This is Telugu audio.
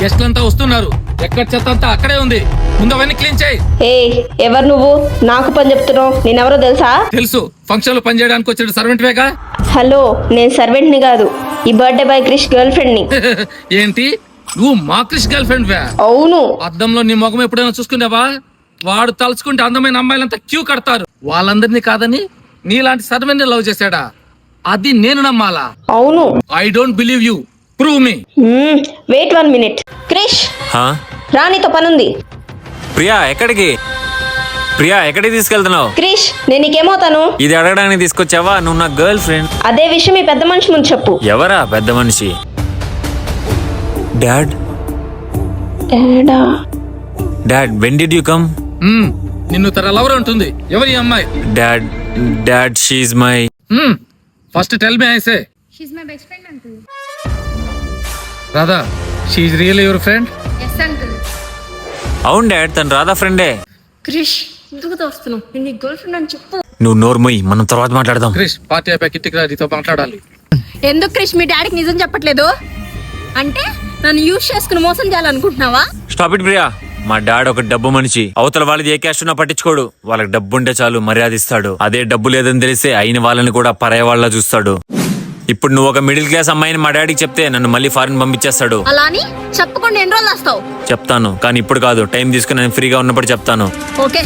గెస్ట్లంతా వస్తున్నారు. ఎక్కడ చెత్త అంతా అక్కడే ఉంది. ముందు అవన్నీ క్లీన్ చేయి. ఎవరు నువ్వు? నాకు పని చెప్తున్నావు? నేనెవరో తెలుసా? తెలుసు, ఫంక్షన్ లో పని చేయడానికి వచ్చిన సర్వెంట్ వేగా. హలో, నేను సర్వెంట్ ని కాదు, ఈ birthday boy Krish girl friend ని. ఏంటి, నువ్వు మా క్రిష్ గర్ల్ ఫ్రెండ్ వే? అవును. అద్దంలో నీ ముఖం ఎప్పుడైనా చూసుకునేవా? వాడు తలుచుకుంటే అందమైన అమ్మాయిలంతా క్యూ కడతారు. వాళ్ళందరినీ కాదని నీలాంటి సర్వెంట్ ని లవ్ చేశాడా? అది నేను నమ్మాలా? అవును. I don't believe you. Prove me. Wait 1 minute. Krish, రా, నీతో పనుంది. ప్రియా ఎక్కడికి? ప్రియా ఎక్కడికి తీసుకెళ్తున్నావు? క్రిష్, నేను నీకేమవుతాను? ఇది అడగడానికి తీసుకొచ్చావా? నువ్వు నా గర్ల్ ఫ్రెండ్. అదే విషయం ఈ పెద్ద మనిషి ముందు చెప్పు. ఎవరా పెద్ద మనిషి? Dad. Dad, when did you come? నిన్ను తన లవర్ ఉంటుంది. ఎవరి అమ్మాయి? Dad, dad, she's my. First tell me. I say She's my best friend, uncle. Radha, she is really your friend? Yes, uncle. అవును డాడ్, తను రాధా ఫ్రెండే. క్రిష్, ఎందుకు తోస్తున్నావు? నేను నీ గర్ల్ ఫ్రెండ్ అని చెప్పు. నువ్వు నోర్మోయ్, మనం తర్వాత మాట్లాడదాం. క్రిష్, పార్టీ అయిపోయి ఇంటికి రా, నీతో మాట్లాడాలి. ఎందుకు క్రిష్ మీ డాడీకి నిజం చెప్పట్లేదు? అంటే నన్ను యూజ్ చేసుకుని మోసం చేయాలనుకుంటున్నావా? Stop it Priya. మా డాడ్ ఒక డబ్బు మనిషి. అవతల వాళ్ళది ఏ క్యాష్ ఉన్నా పట్టించుకోడు. వాళ్ళకి డబ్బు ఉంటే చాలు మర్యాద ఇస్తాడు. అదే డబ్బు లేదని తెలిస్తే అయిన వాళ్ళని కూడా పరాయ వాళ్ళ చూస్తాడు. ఇప్పుడు నువ్వు ఒక మిడిల్ క్లాస్ అమ్మాయిని మా డాడీకి చెప్తే నన్ను మళ్ళీ ఫారెన్ పంపించేస్తాడు. అలా అని చెప్పకుండా ఎన్ని రోజులు వస్తావు? చెప్తాను, కానీ ఇప్పుడు కాదు. టైం తీసుకుని నేను ఫ్రీగా ఉన్నప్పుడు చెప్తాను. ఓకే.